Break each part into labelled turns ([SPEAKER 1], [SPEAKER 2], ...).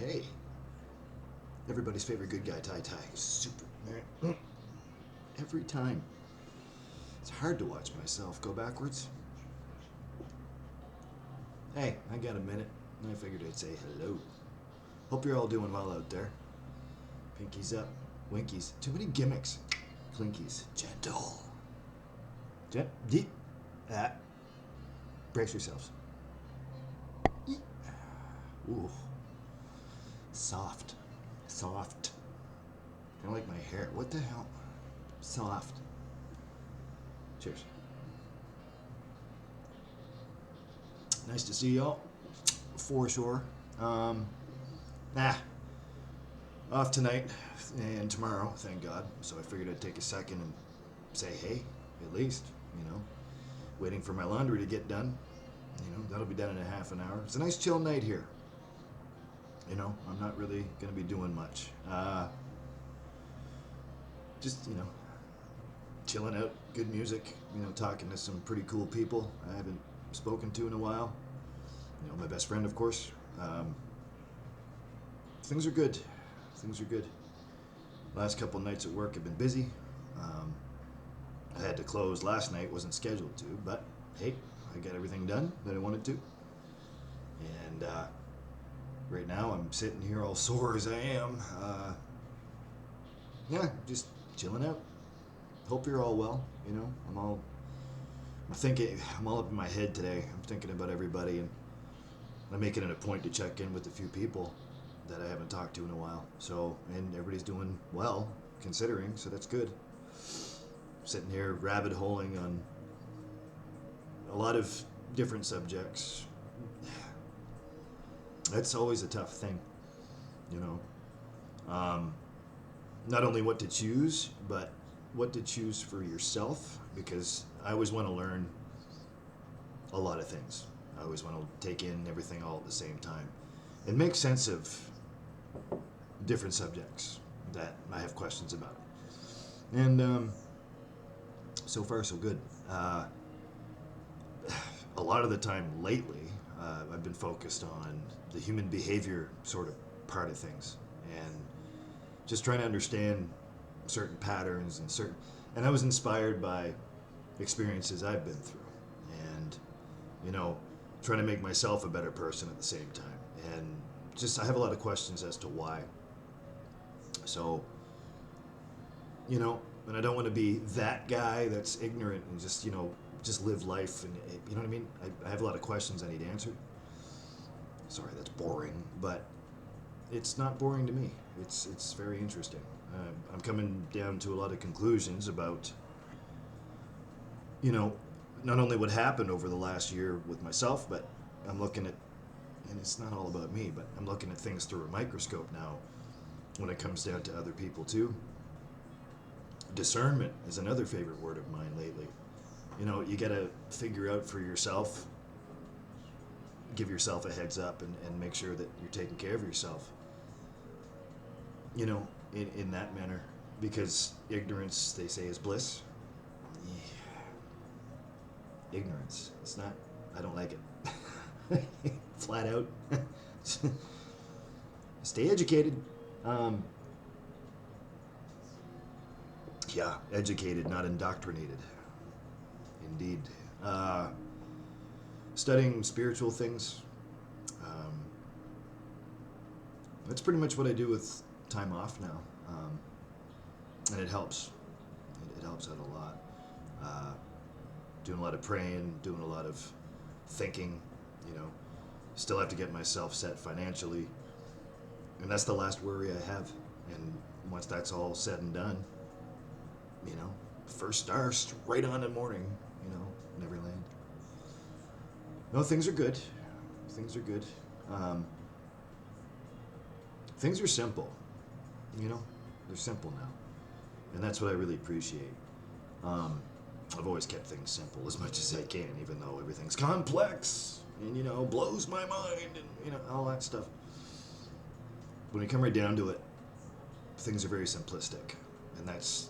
[SPEAKER 1] Hey, everybody's favorite good guy, Tai Tai. Super. Every time. It's hard to watch myself go backwards. Hey, I got a minute. I figured I'd say hello. Hope you're all doing well out there. Pinkies up, winkies. Too many gimmicks. Clinkies. Gentle. Deep. Ah. Brace yourselves. Ooh. Soft. Soft. Kind of like my hair. What the hell? Soft. Cheers. Nice to see y'all. For sure. Off tonight and tomorrow, thank God. So I figured I'd take a second and say hey, at least, Waiting for my laundry to get done. That'll be done in a half an hour. It's a nice chill night here. I'm not really going to be doing much. Just, chilling out, good music, talking to some pretty cool people I haven't spoken to in a while. My best friend, of course. Things are good. Things are good. Last couple nights at work have been busy. I had to close last night, wasn't scheduled to, but hey, I got everything done that I wanted to. And right now I'm sitting here all sore as I am. Just chilling out. Hope you're all well. I'm all up in my head today. I'm thinking about everybody, and I'm making it a point to check in with a few people that I haven't talked to in a while. So, and everybody's doing well, considering, so that's good. Sitting here rabbit holing on a lot of different subjects. That's always a tough thing, Not only what to choose, but what to choose for yourself, because I always want to learn a lot of things. I always want to take in everything all at the same time and make sense of different subjects that I have questions about. And so far, so good. A lot of the time lately, I've been focused on the human behavior sort of part of things, and just trying to understand certain patterns and I was inspired by experiences I've been through, and trying to make myself a better person at the same time. And just I have a lot of questions as to why. So, and I don't want to be that guy that's ignorant and just live life, and you know what I mean? I have a lot of questions I need answered. Sorry, that's boring, but it's not boring to me. It's very interesting. I'm coming down to a lot of conclusions about, not only what happened over the last year with myself, but I'm looking at, and it's not all about me, but I'm looking at things through a microscope now when it comes down to other people too. Discernment is another favorite word of mine lately. You gotta figure out for yourself, give yourself a heads up, and make sure that you're taking care of yourself. In that manner, because ignorance, they say, is bliss. Yeah. Ignorance. It's not, I don't like it. Flat out. Stay educated. Educated, not indoctrinated. Indeed. Studying spiritual things. That's pretty much what I do with time off now, and it helps. It helps out a lot. Doing a lot of praying, doing a lot of thinking. Still have to get myself set financially, and that's the last worry I have. And once that's all said and done, first star straight on in the morning, Neverland. No, things are good. Things are good. Things are simple. They're simple now, and that's what I really appreciate. I've always kept things simple as much as I can, even though everything's complex and blows my mind and all that stuff. When we come right down to it, things are very simplistic, and that's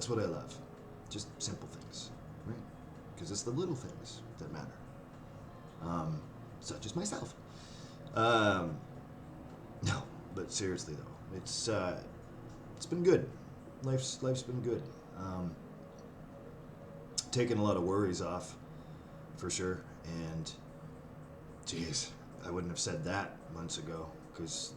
[SPEAKER 1] what I love. Just simple things, right? Because it's the little things that matter. Such as myself. No, but seriously though, it's been good. Life's been good. Taken a lot of worries off, for sure. And, geez, I wouldn't have said that months ago, because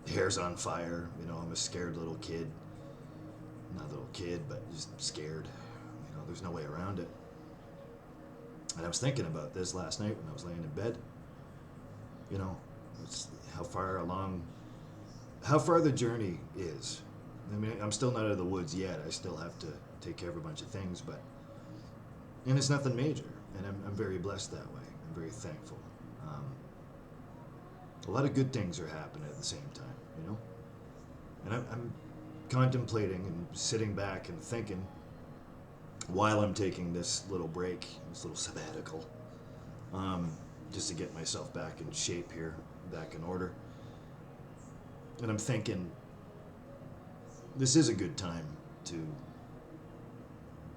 [SPEAKER 1] hair's on fire. I'm a scared little kid. Not a little kid, but just scared. There's no way around it. And I was thinking about this last night when I was laying in bed. It's how far the journey is. I mean, I'm still not out of the woods yet. I still have to take care of a bunch of things, and it's nothing major. And I'm very blessed that way. I'm very thankful. A lot of good things are happening at the same time, And I'm contemplating and sitting back and thinking while I'm taking this little break, this little sabbatical, just to get myself back in shape here, back in order. And I'm thinking, this is a good time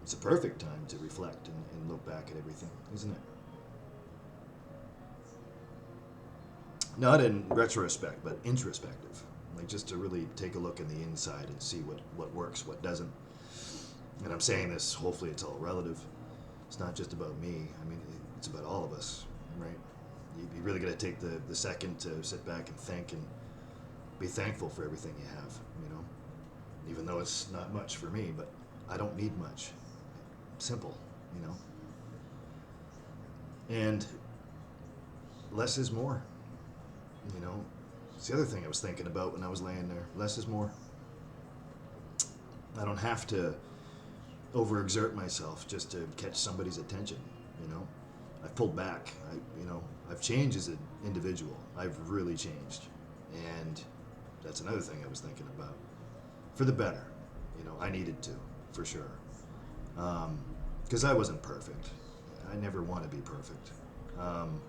[SPEAKER 1] it's a perfect time to reflect and look back at everything, isn't it? Not in retrospect, but introspective. Like just to really take a look in the inside and see what works, what doesn't. And I'm saying this, hopefully it's all relative. It's not just about me. I mean, it's about all of us, right? You really got to take the second to sit back and think and be thankful for everything you have, Even though it's not much for me, but I don't need much. Simple, And less is more, It's the other thing I was thinking about when I was laying there. Less is more. I don't have to overexert myself just to catch somebody's attention, I've pulled back. I've changed as an individual. I've really changed. And that's another thing I was thinking about. For the better. I needed to, for sure. Because I wasn't perfect. I never want to be perfect. I'm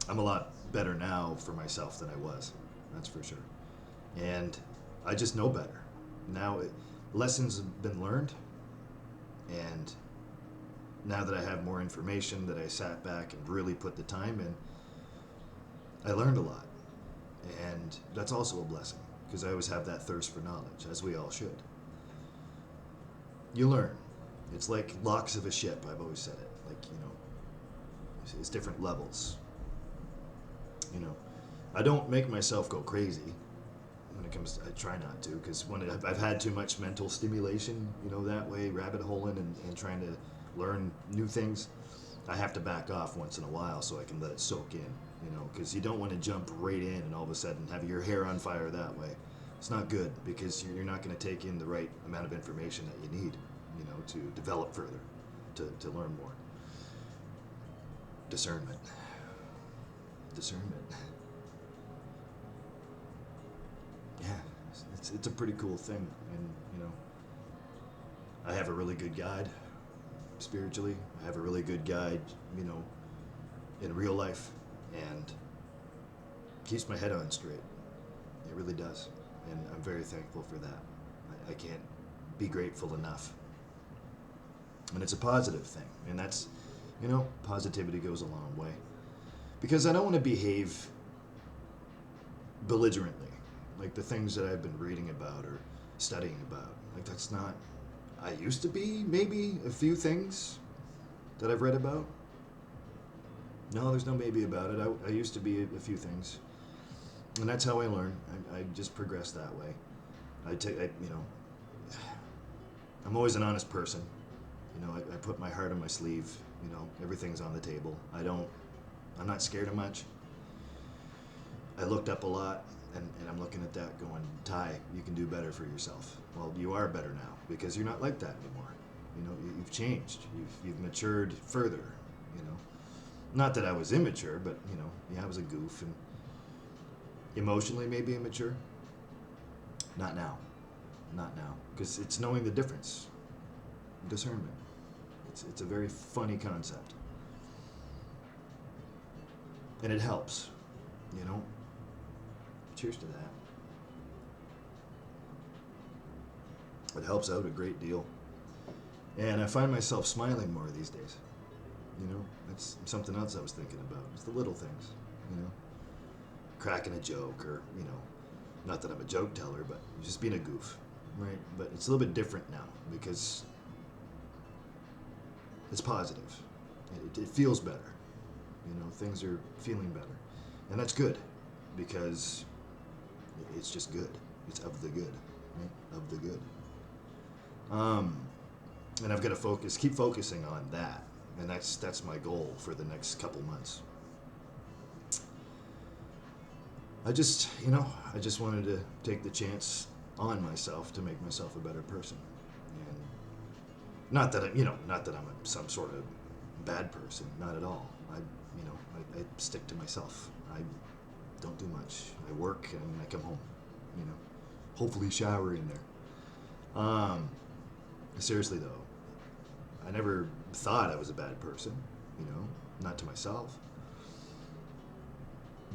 [SPEAKER 1] a lot better now for myself than I was. That's for sure. And I just know better. Now, lessons have been learned. And now that I have more information, that I sat back and really put the time in, I learned a lot. And that's also a blessing, because I always have that thirst for knowledge, as we all should. You learn. It's like locks of a ship, I've always said it. Like, it's different levels. I don't make myself go crazy when it comes to, I try not to, because when I've had too much mental stimulation, that way, rabbit holing and trying to learn new things, I have to back off once in a while so I can let it soak in, because you don't want to jump right in and all of a sudden have your hair on fire that way. It's not good, because you're not going to take in the right amount of information that you need, to develop further, to learn more. Discernment. Yeah, it's a pretty cool thing, and I have a really good guide spiritually. I have a really good guide, in real life, and keeps my head on straight. It really does, and I'm very thankful for that. I can't be grateful enough. And it's a positive thing, and that's, positivity goes a long way. Because I don't want to behave belligerently, like the things that I've been reading about or studying about. Like, that's not, I used to be maybe a few things that I've read about. No, there's no maybe about it. I used to be a few things. And that's how I learn. I just progress that way. I'm always an honest person. I put my heart on my sleeve. Everything's on the table. I'm not scared of much. I looked up a lot, and I'm looking at that going, Ty, you can do better for yourself. Well, you are better now, because you're not like that anymore. You've changed. You've matured further, Not that I was immature, but, I was a goof, and emotionally maybe immature. Not now. Because it's knowing the difference. Discernment. It's a very funny concept. And it helps, Cheers to that. It helps out a great deal. And I find myself smiling more these days. That's something else I was thinking about. It's the little things, cracking a joke, or, you know, not that I'm a joke teller, but just being a goof, right? But it's a little bit different now because it's positive. It feels better. You know, things are feeling better. And that's good because it's just good. It's of the good, right? Of the good. And I've got to keep focusing on that. And that's my goal for the next couple months. I just wanted to take the chance on myself to make myself a better person. And not that I'm some sort of bad person, not at all. I stick to myself. I don't do much. I work and I come home, you know, hopefully shower in there. Seriously though, I never thought I was a bad person, you know, not to myself.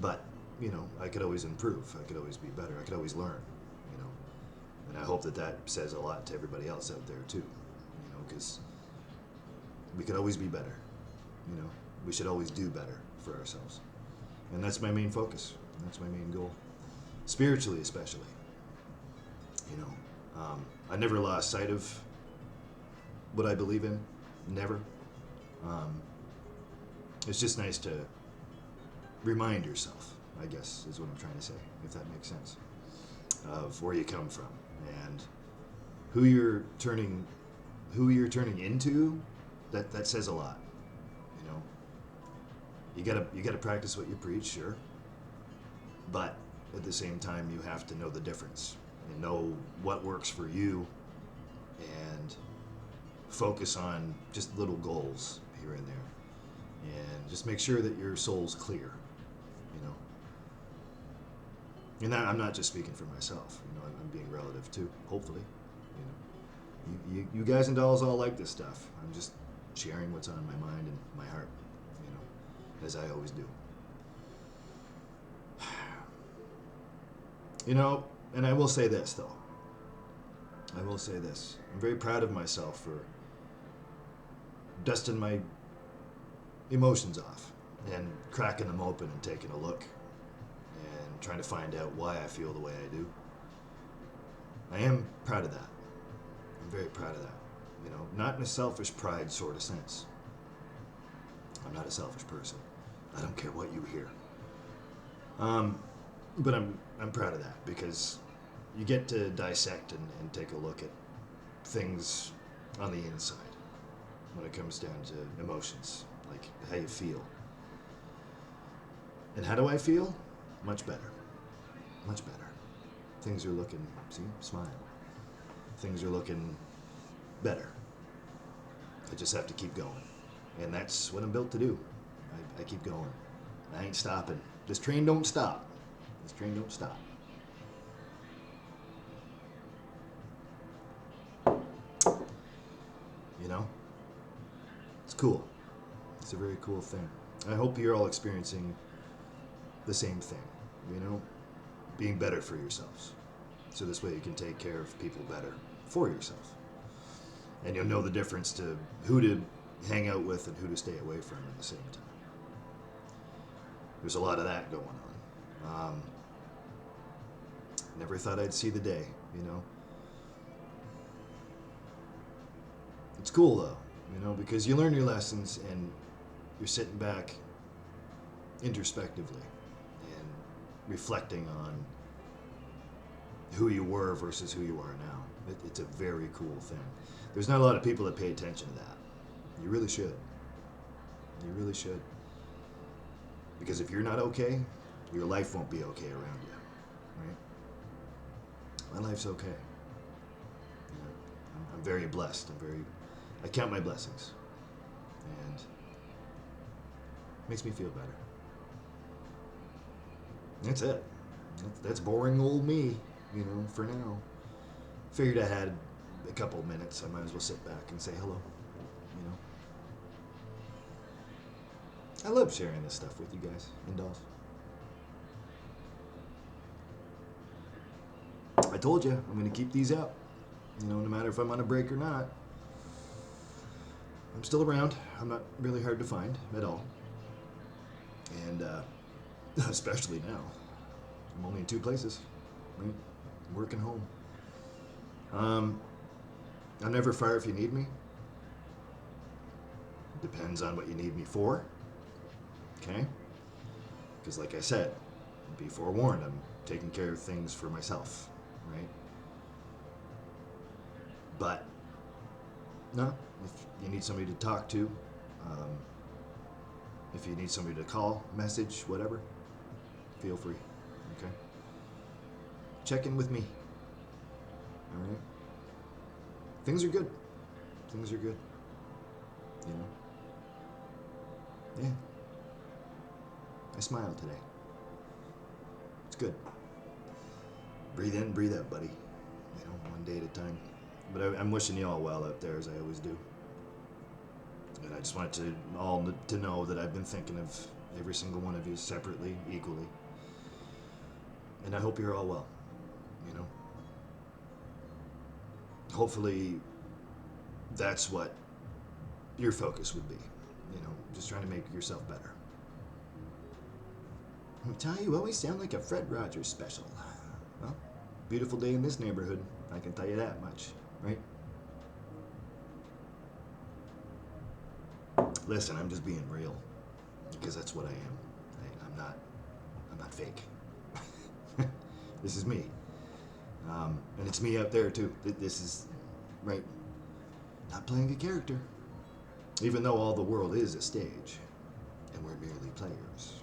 [SPEAKER 1] But, you know, I could always improve. I could always be better. I could always learn, you know. And I hope that says a lot to everybody else out there too, you know, because we could always be better, you know. We should always do better for ourselves. And that's my main focus. That's my main goal. Spiritually especially, you know. I never lost sight of what I believe in. Never. It's just nice to remind yourself, I guess, is what I'm trying to say, if that makes sense, of where you come from and who you're turning into. That says a lot, you know. You gotta practice what you preach, sure, but at the same time you have to know the difference and know what works for you and focus on just little goals here and there and just make sure that your soul's clear, you know. And I'm not just speaking for myself, you know, I'm being relative too, hopefully, you know. You guys and dolls all like this stuff. I'm just sharing what's on my mind and my heart, you know, as I always do. You know, and I will say this though. I will say this. I'm very proud of myself for dusting my emotions off and cracking them open and taking a look and trying to find out why I feel the way I do. I am proud of that. I'm very proud of that. You know, not in a selfish pride sort of sense. I'm not a selfish person. I don't care what you hear. But I'm proud of that because you get to dissect and take a look at things on the inside when it comes down to emotions, like how you feel. And how do I feel? Much better. Much better. Things are looking, see, smile. Things are looking better. I just have to keep going. And that's what I'm built to do. I keep going. I ain't stopping. This train don't stop. This train don't stop. You know? It's cool. It's a very cool thing. I hope you're all experiencing the same thing, you know? Being better for yourselves. So this way you can take care of people better for yourself. And you'll know the difference to who to hang out with and who to stay away from at the same time. There's a lot of that going on. Never thought I'd see the day, you know? It's cool though, you know, because you learn your lessons and you're sitting back introspectively and reflecting on who you were versus who you are now. It's a very cool thing. There's not a lot of people that pay attention to that. You really should. You really should. Because if you're not okay, your life won't be okay around you, right? My life's okay. You know, I'm very blessed. I count my blessings, and it makes me feel better. That's it. That's boring old me, you know, for now. Figured I had a couple minutes. I might as well sit back and say hello, you know. I love sharing this stuff with you guys and dolls. I told you, I'm going to keep these up. You know, no matter if I'm on a break or not. I'm still around. I'm not really hard to find at all. And especially now. I'm only in two places, right? Work and home. I'm never far if you need me. Depends on what you need me for. Okay? Because like I said, be forewarned, I'm taking care of things for myself, right? But, no, if you need somebody to talk to, um, if you need somebody to call, message, whatever, feel free, okay? Check in with me, all right? Things are good. Things are good, you know? Yeah. I smiled today. It's good. Breathe in, breathe out, buddy. You know, one day at a time. But I'm wishing you all well out there, as I always do. And I just wanted to all to know that I've been thinking of every single one of you separately, equally. And I hope you're all well, you know? Hopefully that's what your focus would be, you know, just trying to make yourself better. Ty, you always sound like a Fred Rogers special. Well, beautiful day in this neighborhood, I can tell you that much, right? Listen, I'm just being real, because that's what I am. I'm not fake. This is me. And it's me out there too. This is, right, not playing a character. Even though all the world is a stage, and we're merely players.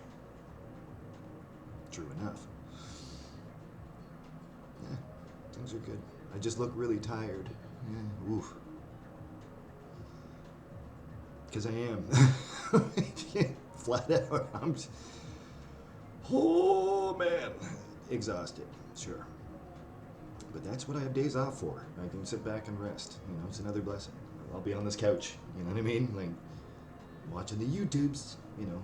[SPEAKER 1] True enough. Yeah, things are good. I just look really tired. Yeah, oof. Because I am. Flat out. Oh man. Exhausted, sure. But that's what I have days off for. I can sit back and rest. You know, it's another blessing. I'll be on this couch, you know what I mean? Like, watching the YouTubes, you know.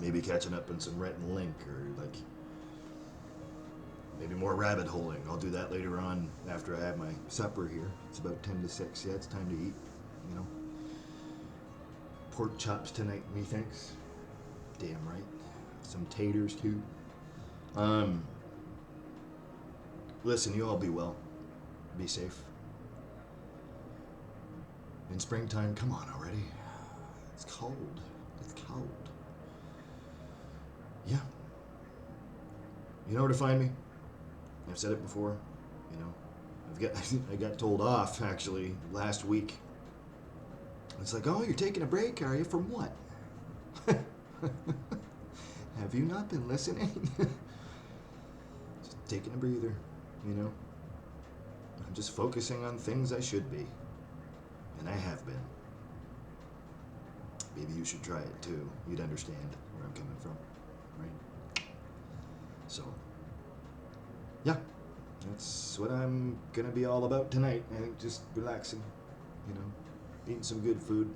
[SPEAKER 1] Maybe catching up on some Rhett and Link, or like maybe more rabbit holing. I'll do that later on after I have my supper here. It's about 10 to 6. Yeah, it's time to eat, you know. Pork chops tonight, methinks. Damn right. Some taters too. Listen, you all be well. Be safe. In springtime, come on already. It's cold. It's cold. Yeah. You know where to find me. I've said it before. You know, I got told off actually last week. It's like, oh, you're taking a break, are you? From what? Have you not been listening? Just taking a breather, you know. I'm just focusing on things I should be, and I have been. Maybe you should try it too. You'd understand where I'm coming from, right? So, yeah, that's what I'm gonna be all about tonight. I think just relaxing, you know, eating some good food,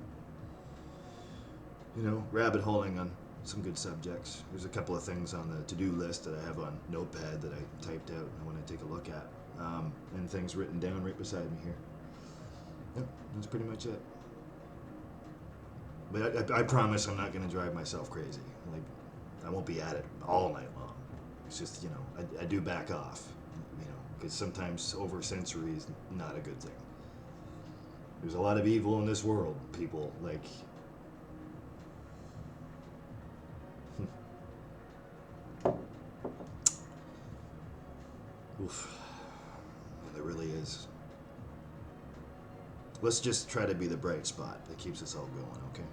[SPEAKER 1] you know, rabbit holing on some good subjects. There's a couple of things on the to-do list that I have on Notepad that I typed out and I want to take a look at, and things written down right beside me here. Yep, that's pretty much it. But I promise I'm not going to drive myself crazy. Like, I won't be at it all night long. It's just, you know, I do back off, you know, because sometimes over-sensory is not a good thing. There's a lot of evil in this world, people. Like, oof. Yeah, there really is. Let's just try to be the bright spot that keeps us all going, okay?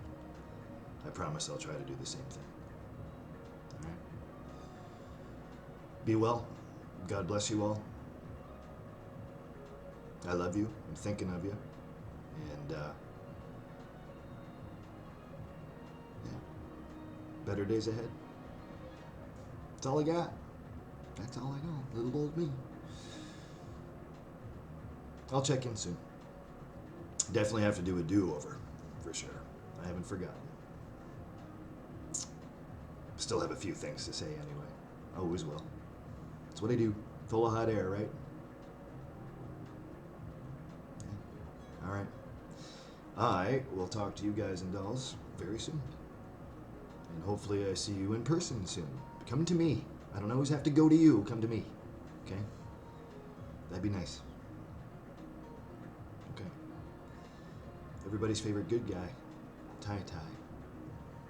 [SPEAKER 1] I promise I'll try to do the same thing. All right? Be well. God bless you all. I love you. I'm thinking of you. And, yeah. Better days ahead. That's all I got. That's all I know. Little old me. I'll check in soon. Definitely have to do a do-over, for sure. I haven't forgotten. Still have a few things to say anyway. Always will. That's what I do. Full of hot air, right? Yeah. All right. I will talk to you guys and dolls very soon. And hopefully I see you in person soon. Come to me. I don't always have to go to you. Come to me. Okay? That'd be nice. Okay. Everybody's favorite good guy. Tai.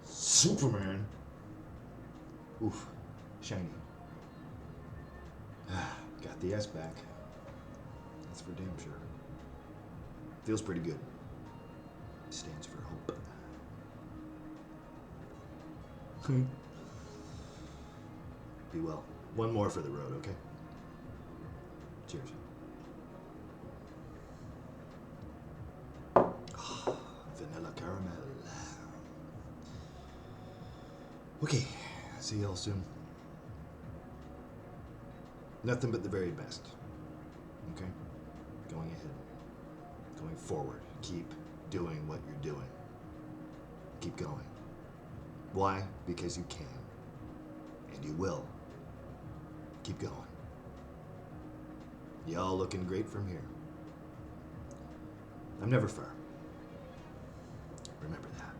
[SPEAKER 1] Superman. Oof. Shiny. Got the S back. That's for damn sure. Feels pretty good. Stands for hope. Be well. One more for the road, okay? Cheers. Vanilla caramel. Okay, see y'all soon. Nothing but the very best. Okay? Going ahead. Going forward. Keep doing what you're doing. Keep going. Why? Because you can. And you will. Keep going. Y'all looking great from here. I'm never far. Remember that.